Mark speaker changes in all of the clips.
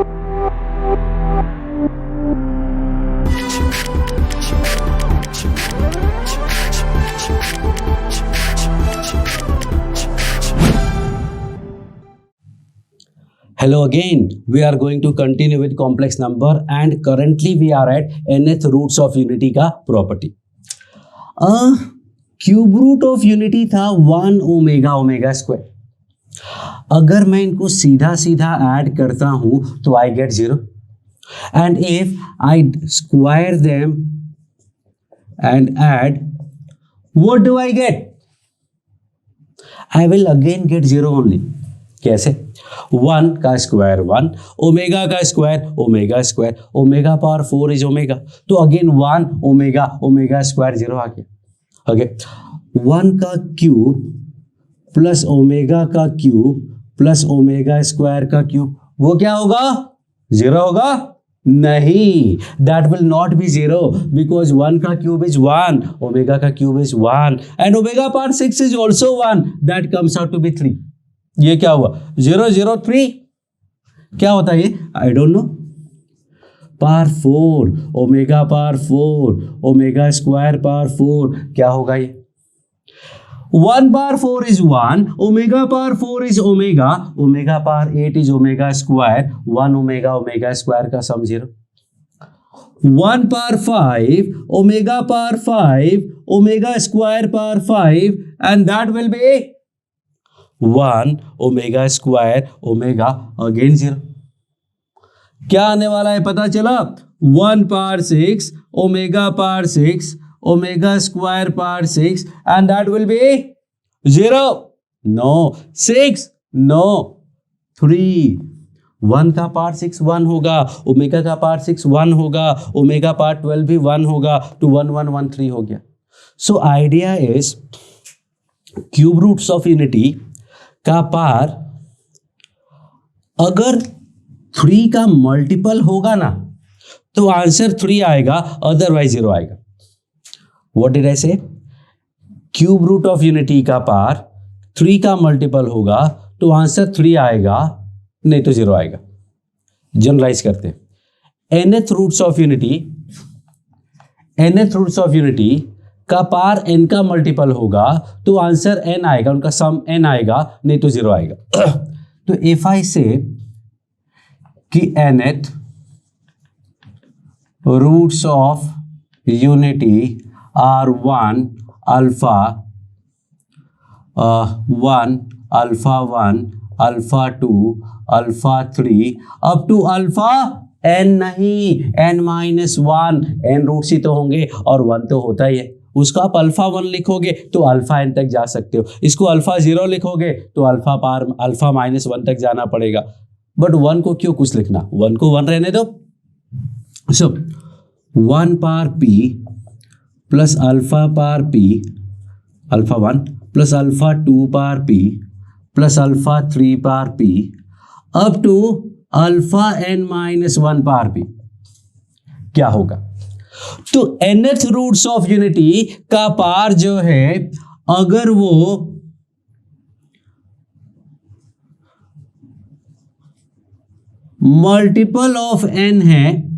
Speaker 1: Hello again, we are going to continue with complex number and currently we are at nth roots of unity का property. Cube root of unity था 1 omega omega square. अगर मैं इनको सीधा सीधा add करता हूं तो I get 0 and if I square them and add what do I get? I will again get 0 only. कैसे? 1 का स्क्वायर 1, ओमेगा का square omega square, omega power 4 is omega, तो अगेन 1 ओमेगा ओमेगा स्क्वायर 0 आ गया। Okay, 1 का cube plus omega का cube plus omega square का cube, वो क्या होगा? 0 होगा? नहीं, that will not be 0 because 1 का क्यूब इज 1, ओमेगा का cube is 1 and omega power 6 is also 1, that comes out to be 3। ये क्या हुआ? 0 0 3। क्या होता है ये? I don't know. Power 4, omega power 4, omega square power 4, क्या होगा ये? 1 power 4 is 1, omega power 4 is omega, omega power 8 is omega square, 1 omega omega square का सम 0। 1 power 5, omega power 5, omega square power 5 and that will B 1 omega square omega again 0। क्या आने वाला है पता चला? 1 power 6, omega power 6, omega square power 6 and that will be 0। No, 6, no, 3। 1 का power 6 1 होगा, omega का पावर 6 1 होगा, ओमेगा पावर 12 भी 1 होगा, तो 1 1 1 3 हो गया। So idea is cube roots of unity का पार अगर 3 का मल्टीपल होगा ना तो आंसर 3 आएगा, अदरवाइज 0 आएगा। व्हाट डिड आई से? क्यूब रूट ऑफ यूनिटी का पार 3 का मल्टीपल होगा तो आंसर 3 आएगा, नहीं तो 0 आएगा। जनरलाइज करते हैं। nth रूट्स ऑफ यूनिटी का पार n का मल्टीपल होगा तो आंसर n आएगा, उनका सम n आएगा, नहीं तो 0 आएगा। तो इफ आई से कि nth roots of unity are 1 alpha 1 alpha 1 alpha 2 alpha 3 up to alpha n, नहीं n-1, n रूट्स ही तो होंगे और 1 तो होता ही है। उसका आप अल्फा 1 लिखोगे तो अल्फा n तक जा सकते हो, इसको अल्फा 0 लिखोगे तो अल्फा -1 तक जाना पड़ेगा। बट 1 को क्यों कुछ लिखना, 1 को 1 रहने दो। So 1 power p plus alpha power p, alpha 1 plus alpha 2 power p plus alpha 3 power p up to alpha n-1 power p, क्या होगा? तो nth रूट्स ऑफ यूनिटी का पार जो है अगर वो मल्टीपल ऑफ n है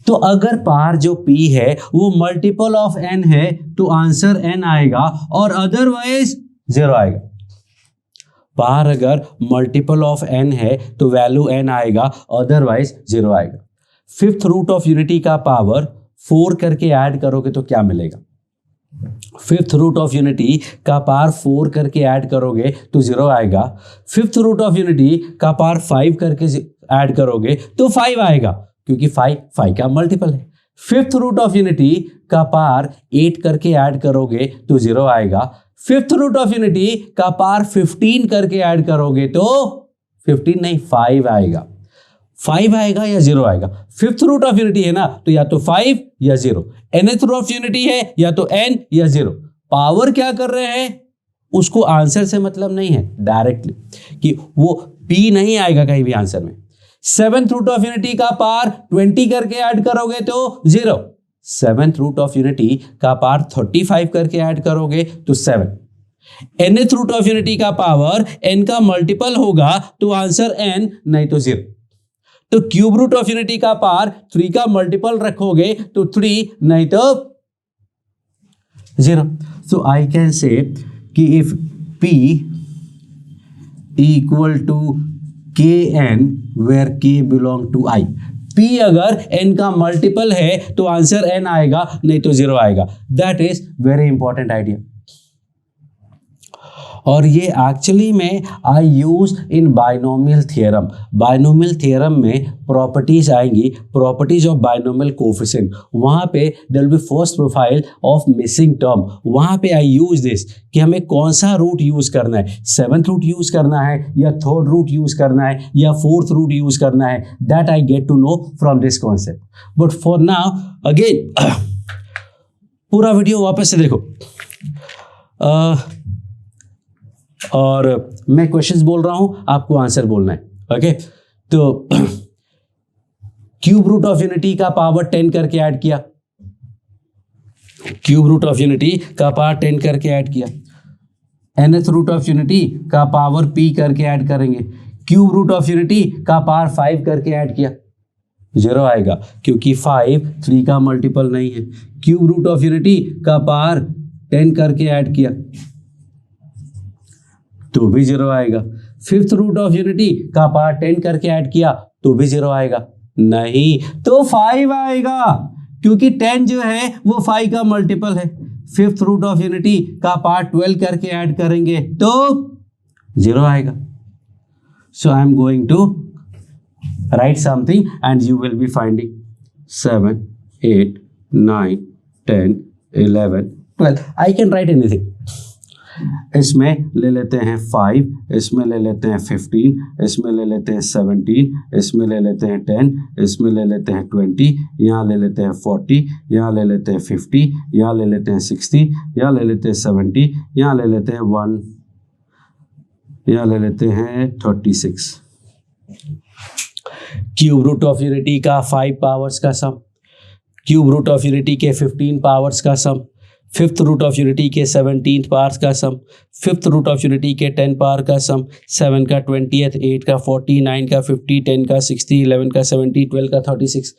Speaker 1: तो अगर पार जो p है वो मल्टीपल ऑफ n है तो आंसर n आएगा और अदरवाइज 0 आएगा। पार अगर मल्टीपल ऑफ n है तो वैल्यू n आएगा, अदरवाइज 0 आएगा। 5th रूट ऑफ यूनिटी का पावर 4 करके ऐड करोगे तो क्या मिलेगा? 5th रूट ऑफ यूनिटी का पावर 4 करके ऐड करोगे तो 0 आएगा। 5th रूट ऑफ यूनिटी का पावर 5 करके ऐड करोगे तो 5 आएगा, क्योंकि 5 का मल्टीपल है। 5th रूट ऑफ यूनिटी का पावर 8 करके ऐड करोगे तो 0 आएगा। 5th रूट ऑफ यूनिटी का पावर 15 करके ऐड करोगे तो 15 नहीं 5 आएगा। 5 आएगा या 0 आएगा? 5th रूट ऑफ यूनिटी है ना, तो या तो 5 या 0। nth रूट ऑफ यूनिटी है या तो n या 0। पावर क्या कर रहे हैं उसको आंसर से मतलब नहीं है डायरेक्टली, कि वो p नहीं आएगा कहीं भी आंसर में। 7th रूट ऑफ यूनिटी का पावर 20 करके ऐड करोगे तो 0। 7th रूट ऑफ यूनिटी का पावर 35 करके ऐड करोगे तो 7। nth रूट ऑफ यूनिटी का पावर n का मल्टीपल होगा तो आंसर n, नहीं तो 0। तो क्यूब रूट ऑफ यूनिटी का पावर 3 का मल्टीपल रखोगे तो 3, नहीं तो 0। सो आई कैन से कि if p equal to kn where k belong to i, p अगर n का मल्टीपल है तो आंसर n आएगा, नहीं तो 0 आएगा। That is very important idea. और ये एक्चुअली में I use in binomial theorem. Binomial theorem में प्रॉपर्टीज आएंगी, प्रॉपर्टीज ऑफ बाइनोमियल कोफिशिएंट, वहाँ पे there will be first profile of missing term. वहाँ पे आई यूज दिस कि हमें कौन सा रूट यूज करना है, 7th रूट यूज करना है या 3rd रूट यूज करना है या 4th रूट यूज करना है, that I get to know from this concept. But for now again पूरा वीडियो वापस से देखो और मैं क्वेश्चंस बोल रहा हूं, आपको आंसर बोलना है। ओके, तो क्यूब रूट ऑफ यूनिटी का पावर 10 करके ऐड किया, क्यूब रूट ऑफ यूनिटी का पावर 10 करके ऐड किया, nth रूट ऑफ यूनिटी का पावर p करके ऐड करेंगे, क्यूब रूट ऑफ यूनिटी का पावर 5 करके ऐड किया, 0 आएगा क्योंकि 5 3 का मल्टीपल नहीं है। क्यूब रूट ऑफ यूनिटी का पावर 10 करके ऐड किया तो भी 0 आएगा। 5th रूट ऑफ यूनिटी का पावर 10 करके ऐड किया तो भी 0 आएगा, नहीं तो 5 आएगा क्योंकि 10 जो है वो 5 का मल्टीपल है। 5th रूट ऑफ यूनिटी का पावर 12 करके ऐड करेंगे तो 0 आएगा। So I am going to write something and you will be finding 7, 8, 9, 10, 11, 12। I can write anything. इसमें ले लेते हैं 5, इसमें ले लेते हैं 15, इसमें ले लेते हैं 17, इसमें ले लेते हैं 10, इसमें ले लेते हैं 20, यहाँ ले लेते हैं 40, यहाँ ले लेते हैं 50, यहाँ ले लेते हैं 60, यहाँ ले लेते हैं 70, यहाँ ले लेते हैं 1, यहाँ ले लेते हैं 36। क्यूब रूट ऑफ यूनिटी का 5 पावर्स का सम, क्यूब रूट ऑफ यूनिटी के 15 पावर्स का सम, 5th रूट ऑफ यूनिटी के 17th पावर्स का सम, 5th रूट ऑफ यूनिटी के 10 पावर का सम, 7 का 20th, 8 का 40, 9 का 50, 10 का 60, 11 का 70, 12 का 36।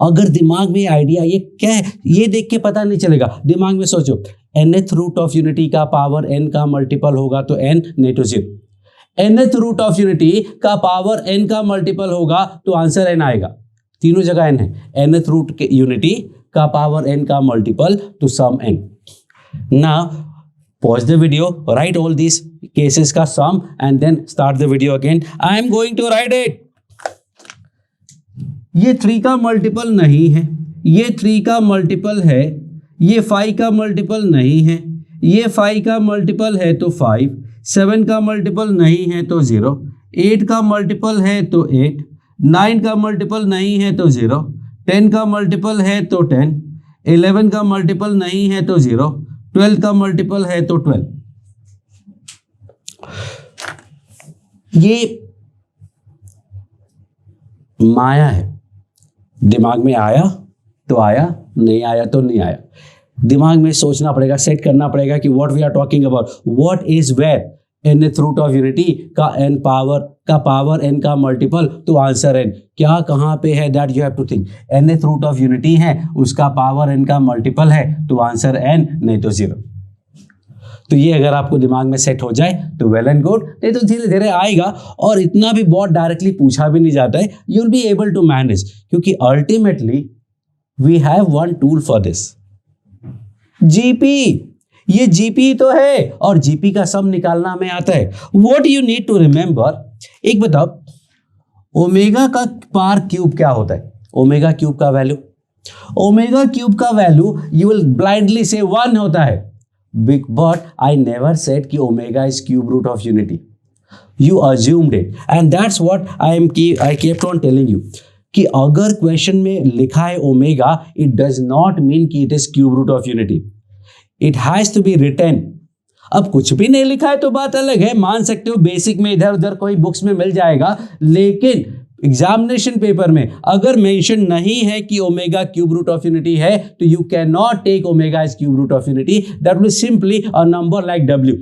Speaker 1: अगर दिमाग में आइडिया ये क्या है ये देख के पता नहीं चलेगा, दिमाग में सोचो nth रूट ऑफ यूनिटी का पावर n का मल्टीपल होगा तो n, नहीं तो 0। nth रूट ऑफ यूनिटी का पावर n का मल्टीपल होगा तो आंसर n आएगा, तीनों जगह n है। nth रूट के यूनिटी का पावर n का मल्टीपल तो सम n। Now pause the video, write all these cases का sum and then start the video again. I am going to write it. ये 3 का मल्टीपल नहीं है, ये 3 का मल्टीपल है, ये 5 का मल्टीपल नहीं है, ये 5 का मल्टीपल है तो 5, 7 का मल्टीपल नहीं है तो 0, 8 का मल्टीपल है तो 8, 9 का मल्टीपल नहीं है तो 0, 10 का मल्टीपल है तो 10, 11 का मल्टीपल नहीं है तो 0, 12 का मल्टीपल है तो 12। ये माया है, दिमाग में आया तो आया, नहीं आया तो नहीं आया। दिमाग में सोचना पड़ेगा, सेट करना पड़ेगा कि what we are talking about, what is where nth root of unity का n पावर n का मल्टीपल तो आंसर n, क्या कहाँ पे है that you have to think. nth root of unity है, उसका पावर n का मल्टीपल है तो आंसर n, नहीं तो 0। तो ये अगर आपको दिमाग में सेट हो जाए तो वेल एंड गुड, नहीं तो धीरे धीरे आएगा। और इतना भी बहुत डायरेक्टली पूछा भी नहीं जाता है, you will be able to manage, क्योंकि ultimately we have one tool for this, GP. ये जीपी तो है और जीपी का सम निकालना हमें आता है। What you need to remember, एक बताओ ओमेगा का पावर क्यूब क्या होता है? ओमेगा क्यूब का वैल्यू, ओमेगा क्यूब का वैल्यू यू विल ब्लाइंडली से 1 होता है, बट आई नेवर सेड कि omega is cube root of unity, you assumed it and that's what I kept on telling you कि अगर क्वेश्चन में लिखा है omega, it does not mean कि it is cube root of unity, it has to be written. अब कुछ भी नहीं लिखा है तो बात अलग है, मान सकते हो बेसिक में इधर उधर कोई बुक्स में मिल जाएगा, लेकिन एग्जामिनेशन पेपर में अगर मेंशन नहीं है कि omega cube root of unity है तो you can not take omega as cube root of unity, that will simply a number like w।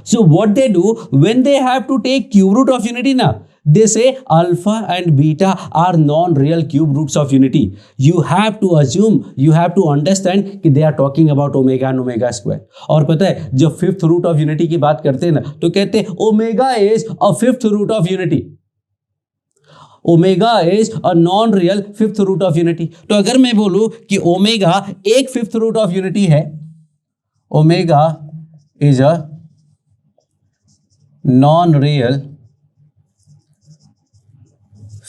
Speaker 1: So what they do when they have to take cube root of unity na, they say alpha and beta are non-real cube roots of unity. You have to assume, you have to understand कि they are talking about omega and omega square. और पता है जब fifth root of unity की बात करते हैं ना तो कहते हैं omega is a fifth root of unity. Omega is a non real fifth root of unity. तो अगर मैं बोलूं कि ओमेगा एक फिफ्थ रूट ऑफ यूनिटी है, omega is a non-real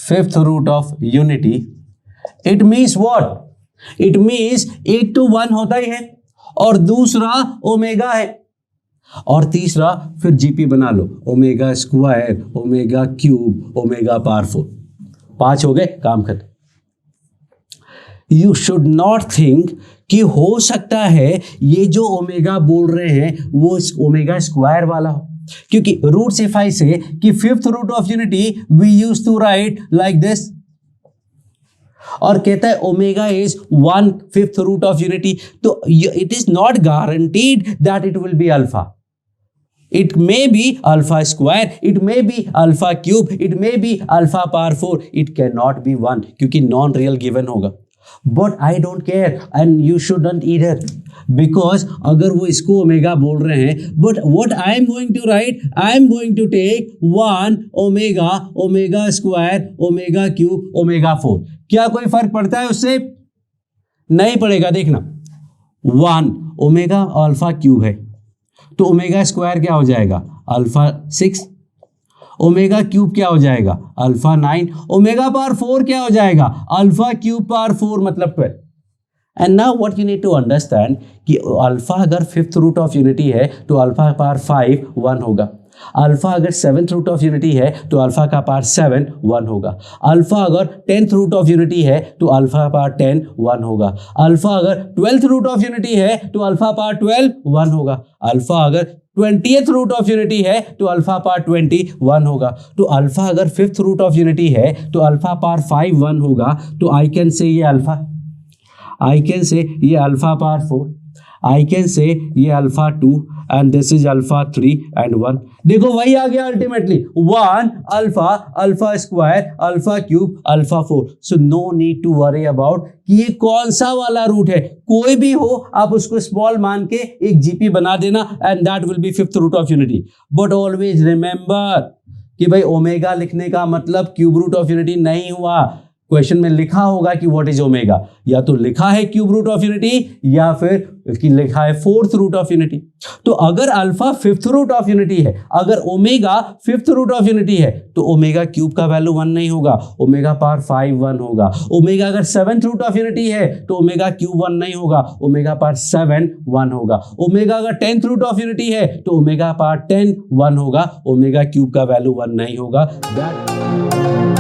Speaker 1: fifth root of unity, it means what? It means 8 to 1 होता ही है और दूसरा ओमेगा है और तीसरा फिर जीपी बना लो, omega square, omega cube, omega power 4. 5 हो गए, काम खत्म. यू शुड नॉट थिंक कि हो सकता है ये जो ओमेगा बोल रहे हैं वो ओमेगा स्क्वायर वाला हो, क्योंकि रूट से फाइव से कि fifth root of unity we use to write like this, और कहता है omega is 1/5 root of unity. तो it is not guaranteed that it will be alpha. It may be alpha square, it may be alpha cube, it may be alpha power 4. It cannot be 1 क्योंकि non real given होगा. But I don't care and you shouldn't either, because अगर वो इसको omega बोल रहे हैं, but what I am going to write, I am going to take 1 omega, omega square, omega cube, omega 4. क्या कोई फर्क पड़ता है उससे? नहीं पड़ेगा. देखना 1 ओमेगा अल्फा क्यूब है तो ओमेगा स्क्वायर क्या हो जाएगा? अल्फा 6. ओमेगा क्यूब क्या हो जाएगा? अल्फा 9. ओमेगा पावर 4 क्या हो जाएगा? अल्फा क्यूब पावर 4 मतलब 12. And now what you need to understand कि अल्फा अगर फिफ्थ रूट ऑफ यूनिटी है तो अल्फा पावर 5 1 होगा. अल्फा अगर सेवन्थ रूट ऑफ यूनिटी है तो अल्फा का पावर 7 1 होगा. अल्फा अगर 10th रूट ऑफ यूनिटी है तो अल्फा पावर 10 1 होगा. अल्फा अगर 12th रूट ऑफ यूनिटी है तो अल्फा पावर 12 1 होगा. अल्फा अगर 20th रूट ऑफ यूनिटी है तो अल्फा पावर 20 1 होगा. तो अल्फा अगर फिफ्थ रूट ऑफ यूनिटी है तो अल्फा पावर 5 1 होगा. तो आई कैन से ये अल्फा, आई कैन से ये alpha power 4, I can say ये alpha 2 and this is alpha 3 and 1. देखो वही आ गया ultimately 1 alpha, alpha square, alpha cube, alpha 4. So no need to worry about कि ये कौन सा वाला रूट है. कोई भी हो आप उसको स्मॉल मान के एक जीपी बना देना and that will be fifth root of unity. But always remember कि भाई ओमेगा लिखने का मतलब क्यूब रूट ऑफ यूनिटी नहीं हुआ. क्वेश्चन में लिखा होगा कि व्हाट इज ओमेगा, या तो लिखा है क्यूब रूट ऑफ यूनिटी या फिर कि लिखा है फोर्थ रूट ऑफ यूनिटी. तो अगर alpha fifth root of unity है, अगर omega fifth root of unity है तो ओमेगा क्यूब का वैल्यू 1 नहीं होगा, ओमेगा पावर 5 1 होगा. ओमेगा अगर सेवन्थ रूट ऑफ यूनिटी है तो ओमेगा क्यूब 1 नहीं होगा, ओमेगा पावर 7 1 होगा. ओमेगा अगर 10th रूट ऑफ यूनिटी है तो ओमेगा पावर 10 1 होगा, ओमेगा क्यूब का वैल्यू 1 नहीं होगा. दैट